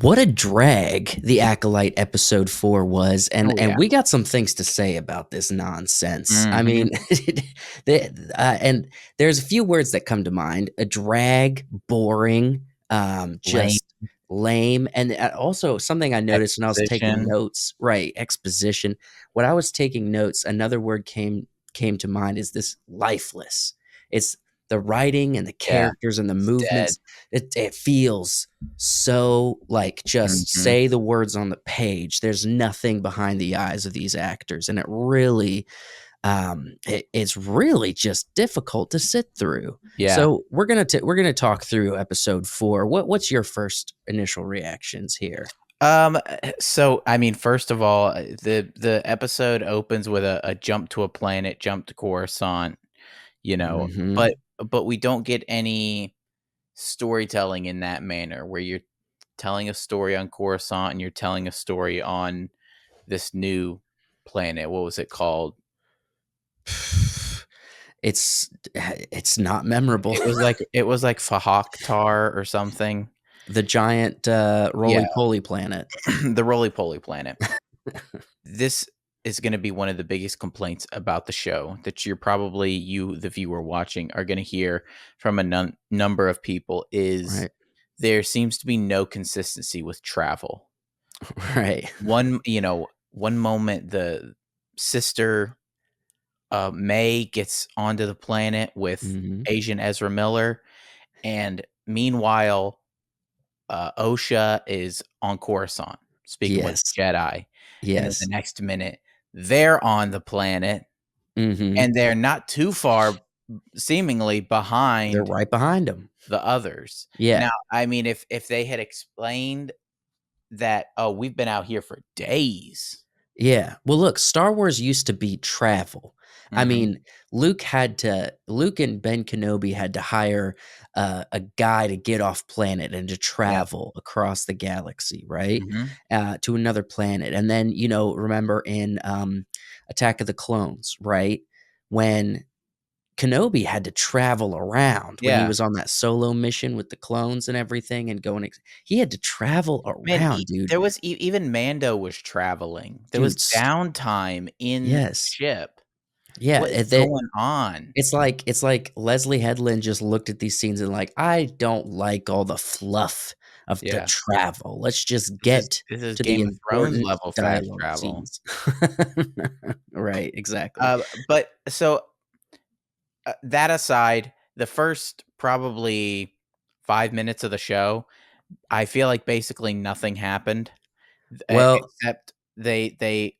What a drag the Acolyte episode 4 was, and Oh, and yeah. we got some things to say about this nonsense. I Mhm. mean, and there's a few words that come to mind: a drag, boring, Lame just lame, and also something I noticed when I was taking exposition. notes. Right, exposition. When I was taking notes, another word came to mind is this lifeless. It's the writing and the Yeah, characters and the it's dead. movements. It feels so like just Mhm. say the words on the page. There's nothing behind the eyes of these actors, and it really, it's really just difficult to sit through. Yeah. So we're gonna talk through episode 4. What's your first initial reactions here? So, I mean, first of all, the episode opens with a jump to a planet, jump to Coruscant, you know, Mhm. but we don't get any storytelling in that manner where you're telling a story on Coruscant and you're telling a story on this new planet. What was it called? It's it's not memorable. It was like Fahaktar or something. The giant, Yeah, roly-poly planet. the roly poly planet. This is gonna be one of the biggest complaints about the show that you, the viewer watching, are gonna hear from a number of people is Right. there seems to be no consistency with travel. Right. One moment the sister, May gets onto the planet with Mhm. Asian Ezra Miller, and meanwhile, Osha is on Coruscant speaking with Yes. Jedi, and then the Yes. next minute, they're on the planet, Mhm. and they're not too far seemingly They're behind right behind him. the others. Yeah. Now, I mean, if they had explained that, "Oh, we've been out here for days." Yeah. Well, look, Star Wars used to be travel. I Mhm. mean, Luke and Ben Kenobi had to hire a guy to get off planet and to Yep. travel across the galaxy, right? Mhm. To another planet. And then, remember in Attack of the Clones, right? When Kenobi had to travel around when he Yeah. was on that solo mission with the clones and everything and going he had to travel Man, around, dude. there was even Mando was traveling. There was Dude, downtime in the yes. ship. Yeah, What is going on? it's like Leslie Headland just looked at these scenes and like, "I don't like all the fluff of the Yeah. travel. Let's just This is get this is to the Game of Thrones important level fast dialogue travel. scenes." Right, exactly. But so, that aside, the first probably 5 minutes of the show, I feel like basically nothing happened, Well, except the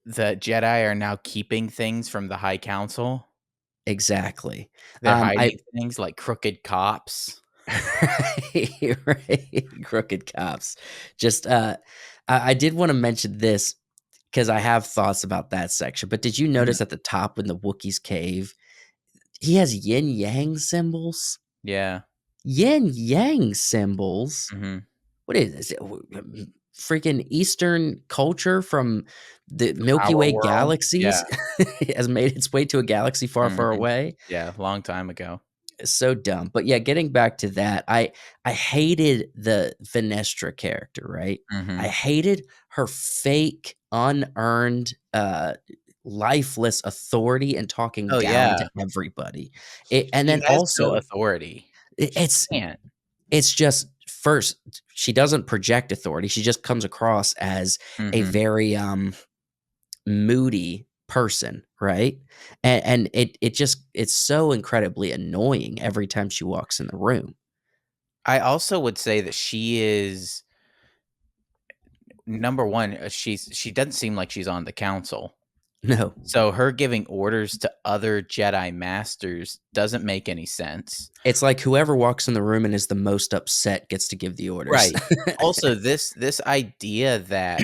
Jedi are now keeping things from the High Council. exactly. They're I hiding things like crooked cops. Right, right, crooked cops. Just, I did wanna mention this because I have thoughts about that section, but did you Mhm. notice at the top in the Wookiee's cave, he has yin yang symbols? Yeah. Yin yang symbols? Mhm. What is it? Freaking Eastern culture from the Milky Our Way world. Yeah. galaxies has made its way to a galaxy far, far Mhm. away? Yeah, long time ago. So dumb. But yeah, getting back to that, I hated the Venestra character, right? I Mhm. hated her fake, unearned, lifeless authority and talking Oh, down to yeah. everybody. And She then has no also, authority. it, She it's can't. it's just first, she doesn't project authority. She just comes across as a Mhm. very moody person, right? And it's so incredibly annoying every time she walks in the room. I also would say that she is number 1, she doesn't seem like she's on the council. No. So her giving orders to other Jedi masters doesn't make any sense. It's like whoever walks in the room and is the most upset gets to give the orders. Right. Also, this idea that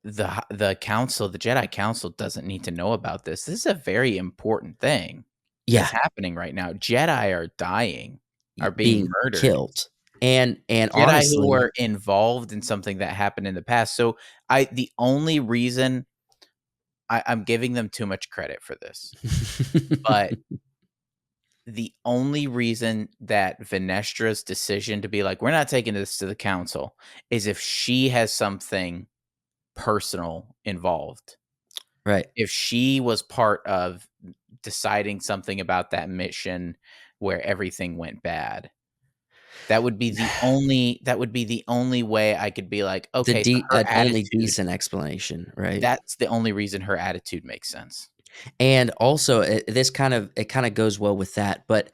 the council, the Jedi Council doesn't need to know about this. This is a very important thing that's Yeah, happening right now. Jedi are dying, are being being murdered. killed. And Jedi who honestly, were involved in something that happened in the past. So the only reason I'm giving them too much credit for this, but the only reason that Venestra's decision to be like, "We're not taking this to the council," is if she has something personal involved. Right. If she was part of deciding something about that mission where everything went bad, that would be the only way I could be like, "Okay, so her Only attitude." decent explanation, right? That's the only reason her attitude makes sense. And also, it kinda goes well with that, but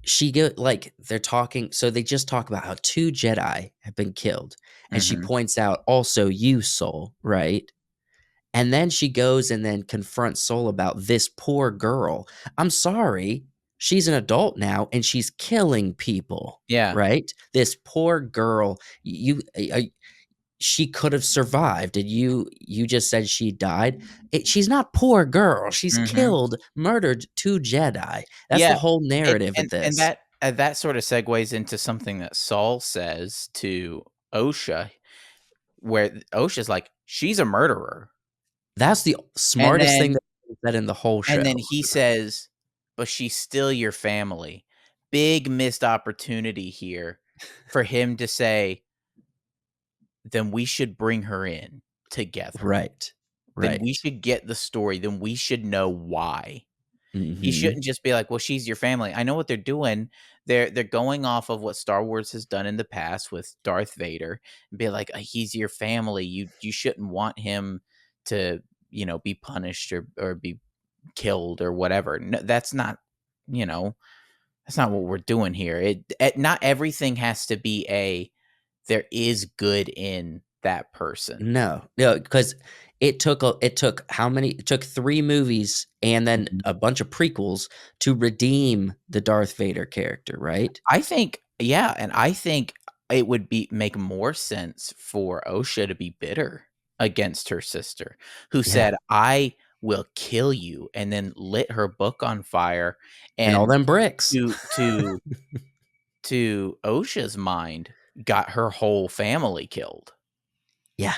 she go like, they're talking so they just talk about how 2 Jedi have been killed, and she Mhm. points out, "Also you, Soul," right? And then she goes and then confronts Soul about this poor girl. I'm sorry, she's an adult now, and she's killing people, Yeah. right? This poor girl, she could have survived, and you just said she died. She's not poor girl. She's Mhm. killed, murdered 2 Jedi. That's the Yeah, whole narrative of and this. that sorta segues into something that Saul says to Osha, where Osha's like, "She's a murderer." That's the And smartest thing then that said in the whole show. he says, "But she's still your family." Big missed opportunity here for him to say, "Then we should bring her in together. Right. Then we Right. should get the story, then we should know why." He Mhm. shouldn't just be like, "Well, she's your family." I know what they're doing. They're going off of what Star Wars has done in the past with Darth Vader and be like, "He's your family. You shouldn't want him to, be punished or be killed or whatever." No, that's not, you know, that's not what we're doing here. Not everything has to be there is good in that person. No, no, because it took how many it took 3 movies and then Mhm. a bunch of prequels to redeem the Darth Vader character, right? I think yeah, and I think it would be make more sense for Osha to be bitter against her sister, who Yeah, said, "I will kill you," and then lit her book on fire, and all and them bricks. to Osha's mind, got her whole family killed. Yeah,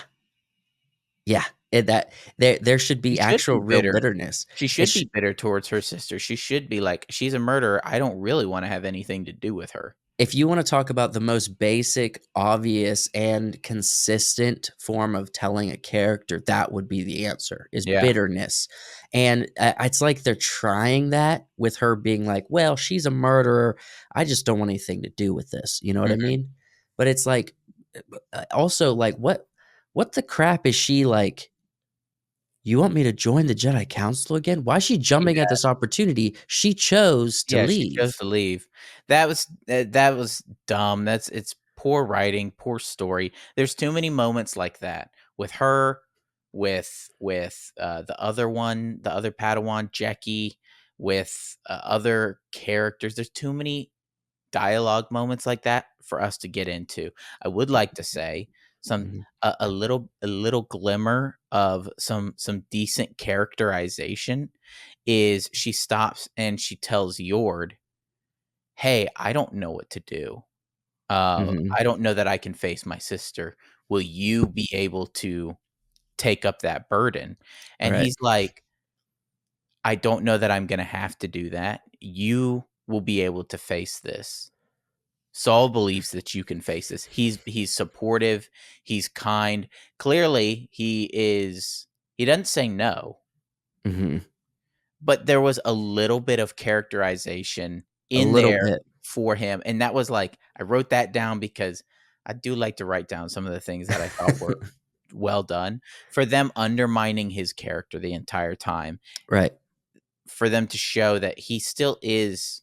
yeah, there should She be should actual be real bitter. bitterness. She It should sh be bitter towards her sister. She should be like, "She's a murderer. I don't really wanna have anything to do with her." If you wanna talk about the most basic, obvious, and consistent form of telling a character, that would be the answer, is Yeah. bitterness, and, it's like they're trying that with her being like, "Well, she's a murderer, I just don't want anything to do with this," you know what I Mhm. mean? But it's like, also, like, what the crap is she like, "You want me to join the Jedi Council again?" Why is she jumping at this opportunity? She chose to Yeah, she chose leave. to leave. That was dumb. It's poor writing, poor story. There's too many moments like that with her, the other one, the other Padawan, Jackie, with other characters. There's too many dialogue moments like that for us to get into. I would like to say some Mhm, a little glimmer of some decent characterization is she stops and she tells Yord, "Hey, I don't know what to do. mhm, I don't know that I can face my sister. Will you be able to take up that burden?" And right. he's like, "I don't know that I'm gonna have to do that. You will be able to face this." Saul believes that you can face this. He's supportive, he's kind. Clearly, he doesn't say no, Mhm. but there was a little bit of characterization A in little there bit. for him, and that was like I wrote that down because I do like to write down some of the things that I thought were well done. For them undermining his character the entire time, Right. for them to show that he still is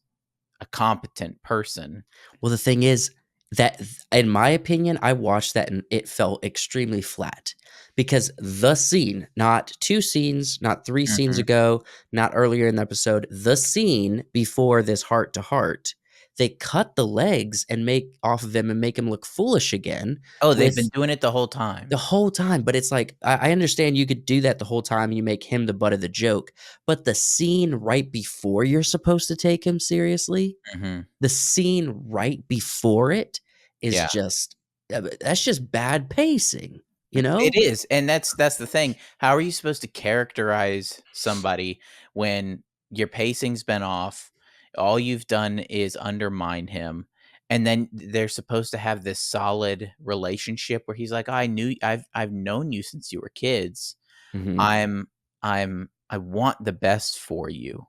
a competent person. Well, the thing is that, in my opinion, I watched that and it felt extremely flat because the scene, not 2 scenes, not 3 scenes Mhm. ago, not earlier in the episode, the scene before this heart to heart, they cut the legs and make off of him and make him look foolish again Oh, they've been with doing it the whole time. the whole time, but it's like, I understand you could do that the whole time, you make him the butt of the joke, but the scene right before you're supposed to take him seriously, Mhm. the scene right before it is Yeah. just, that's just bad pacing, you It know? is, and that's the thing. How are you supposed to characterize somebody when your pacing's been off? All you've done is undermine him. And then they're supposed to have this solid relationship where he's like, I've known you since you were kids. Mhm. I want the best for you.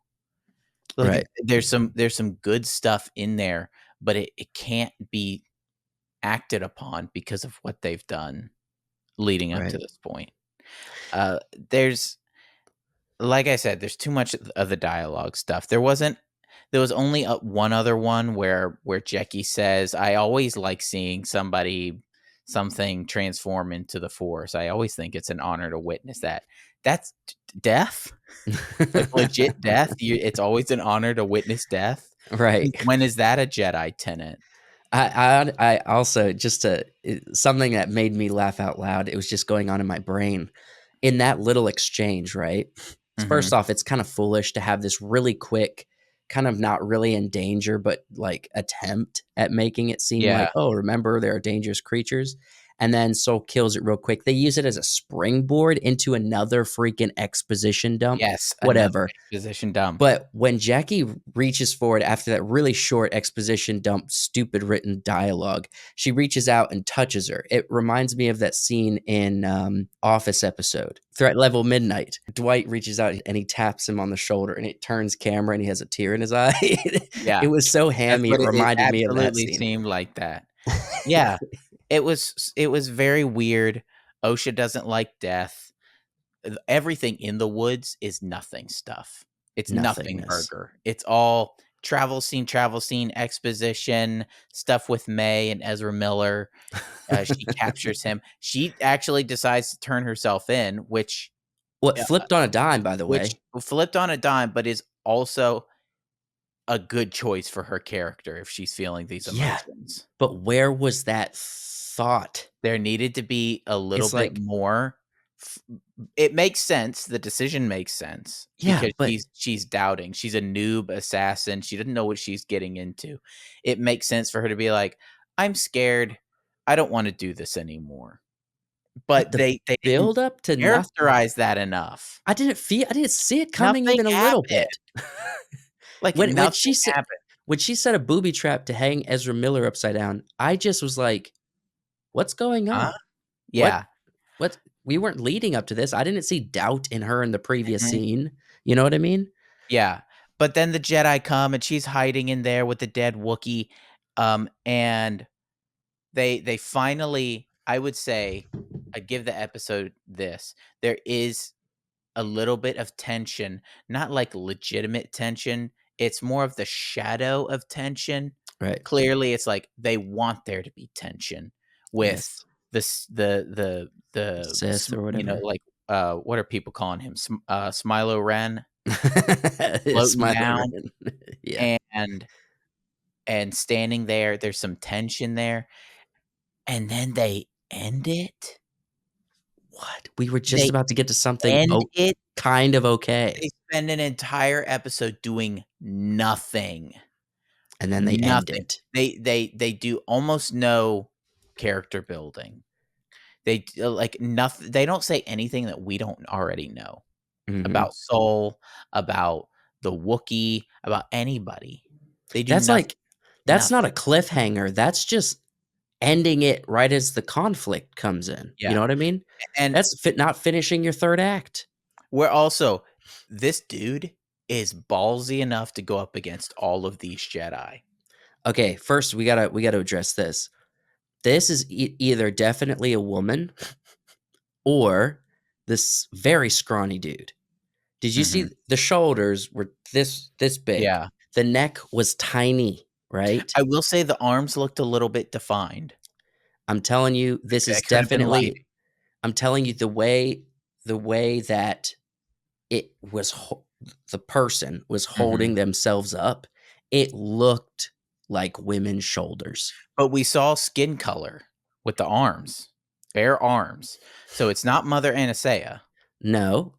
Like Right, there's some good stuff in there, but it can't be acted upon because of what they've done leading up to right. this point. Uh, there's like I said, there's too much of the dialogue stuff. There was only, one other one where Jackie says, "I always like seeing something transform into the Force. I always think it's an honor to witness that." That's death? Like, legit death? It's always an honor to witness death? Right. Since when is that a Jedi tenet? I also just something that made me laugh out loud, it was just going on in my brain. In that little exchange, right? First Mhm. off, it's kind of foolish to have this really quick, kind of not really in danger, but like attempt at making it seem Yeah. like, oh, remember there are dangerous creatures. And then Soul kills it real quick. They use it as a springboard into another freaking exposition dump. Yes, another Whatever. exposition dump. But when Jackie reaches forward after that really short exposition dump, stupid written dialogue, she reaches out and touches her. It reminds me of that scene in Office episode, Threat Level Midnight. Dwight reaches out and he taps him on the shoulder and it turns camera and he has a tear in his eye. Yeah. It was so That's hammy. what It it reminded me of that absolutely scene. seemed like that. Yeah. It was very weird. OSHA doesn't like death. Everything in the woods is nothing stuff. It's nothing Nothingness. burger. It's all travel scene, exposition, stuff with May and Ezra Miller. She captures him. She actually decides to turn herself in, What uh, flipped on a dime, by the which way. flipped on a dime, but is also a good choice for her character if she's feeling these Yeah. emotions. But where was that thought? There needed to be a little It's bit like, more f it makes sense, the decision makes sense yeah, because but she's doubting, she's a noob assassin, she doesn't know what she's getting into. It makes sense for her to be like, "I'm scared, I don't wanna do this anymore." But the they didn't build up to nothing. characterize that enough. I didn't see it coming Nothing even a little happened, bit. like, When nothing she said happened. when she set a booby trap to hang Ezra Miller upside down, I just was like, "What's going Huh? on? What Yeah. what we weren't leading up to this. I didn't see doubt in her in the previous Mhm. scene." You know what I mean? Yeah, but then the Jedi come, and she's hiding in there with the dead Wookiee, and they finally I would say I'd give the episode this, there is a little bit of tension, not like legitimate tension, it's more of the shadow of tension. Right. Clearly, it's like they want there to be tension with Yes. this the Sith or whatever. like, what are people calling him? Smilo Ren floating Smiler down Ren. Yeah. and standing there, there's some tension there, and then they end it. What? We were just They about to get to something end it. kind of okay, They spend an entire episode doing nothing. and then they end Nothing. it. They do almost no character building. Like, nothing. They don't say anything that we don't already know Mhm. about Soul, about the Wookiee, about anybody. They do That's nothing. like that's not Nothing. a cliffhanger, that's just ending it right as the conflict comes in, you Yeah, know what I mean? and That's not finishing your 3rd act. we're also this dude is ballsy enough to go up against all of these Jedi. Okay, first we gotta address this. This is either definitely a woman or this very scrawny dude. Did you see Mhm. the shoulders were this big, Yeah. the neck was tiny, right? I will say the arms looked a little bit defined. I'm telling you, this Okay, is it could have been lighting. definitely I'm telling you the way that it was the person was Mhm. holding themselves up, it looked like women's shoulders. But we saw skin color with the arms, bare arms. So it's not Mother Anastasia. No,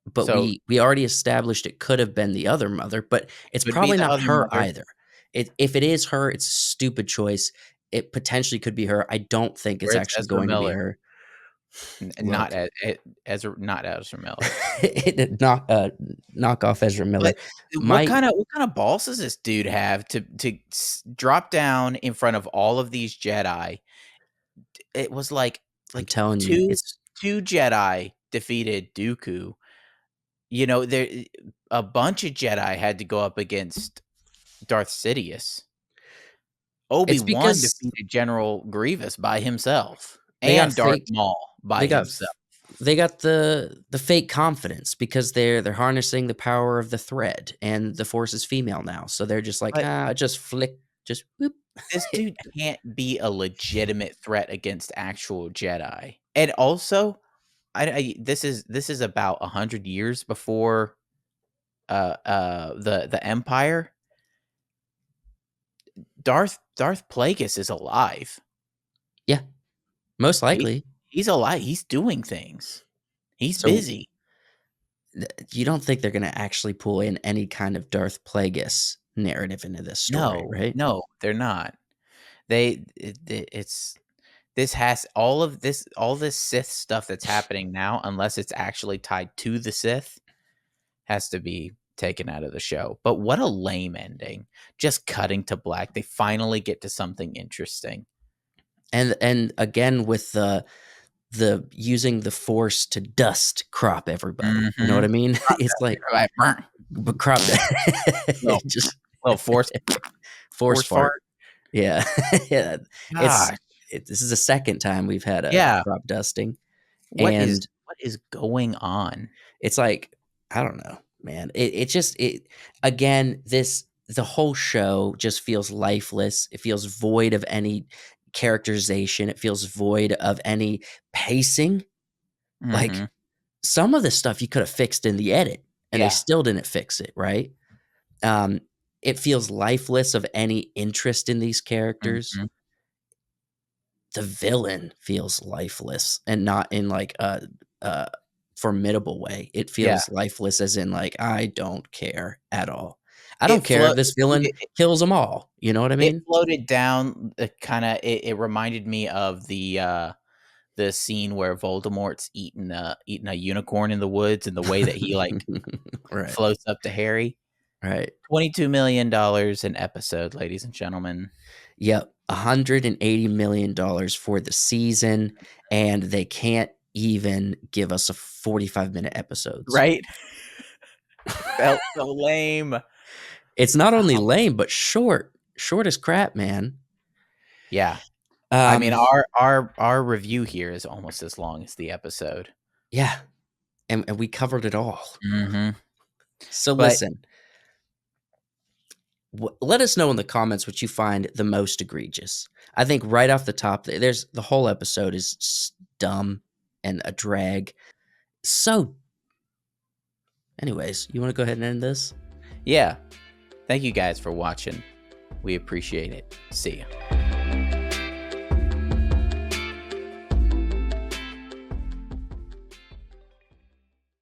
but So we already established it could have been the other mother, but it's could be probably the not other her mother. either. If it is her, it's a stupid choice. It potentially could be her. I don't think it's Where's actually Ezra going to be Miller? her. Not Look, Not Ezra Miller. knock off Ezra Miller. But My what kind of balls does this dude have to drop down in front of all of these Jedi? It was I'm like telling you, two it's two Jedi defeated Dooku. You know, a bunch of Jedi had to go up against Darth Sidious. it's Obi-Wan because defeated General Grievous by himself, they got and Darth fake Maul they by got himself. they got the fake confidence because they're harnessing the power of the thread, and the Force is female now, so they're just like, But "Ah, just flick, just whoop." this dude can't be a legitimate threat against actual Jedi. And also, this is about 100 years before the Empire. Darth Plagueis is alive. Yeah, most He likely. he's alive. He's doing things. He's So, busy. you don't think they're gonna actually pull in any kind of Darth Plagueis narrative into this story, No, right? no, they're not. It's this has all this Sith stuff that's happening now, unless it's actually tied to the Sith, has to be taken out of the show. But what a lame ending. Just cutting to black. They finally get to something interesting. And again with the using the Force to dust crop everybody, you know what I Mhm. mean? It's like Right, burn. but crop Little just little force force fart. fart. Yeah. Yeah. It's Gosh. this is the second time we've had a Yeah. crop dusting, and What is going on? it's like, I don't know, man. It just it again, this the whole show just feels lifeless. It feels void of any characterization. It feels void of any pacing. Like, Mhm. some of the stuff you could have fixed in the edit, and they Yeah. still didn't fix it, right? Um, it feels lifeless of any interest in these characters. Mhm. The villain feels lifeless, and not in like a formidable way. It Yeah. feels lifeless as in like, I don't care at all. I It don't care float if this villain kills them all. You know what I it mean? floated down, kinda it reminded me of the scene where Voldemort's eating a unicorn in the woods, and the way that he, like, Right, floats up to Harry. right. $22 million an episode, ladies and gentlemen. Yep, $180 million for the season, and they can't even give us a 45-minute episodes. Right? Felt so lame. It's not only Oh, lame, but short. Short as crap, man. yeah. I mean, Um, our review here is almost as long as the episode. yeah, and we covered it all. Mhm. So But listen, let us know in the comments what you find the most egregious. I think right off the top, there's the whole episode is dumb and a drag. So, anyways, you want to go ahead and end this? yeah, thank you guys for watching. We appreciate it. See ya.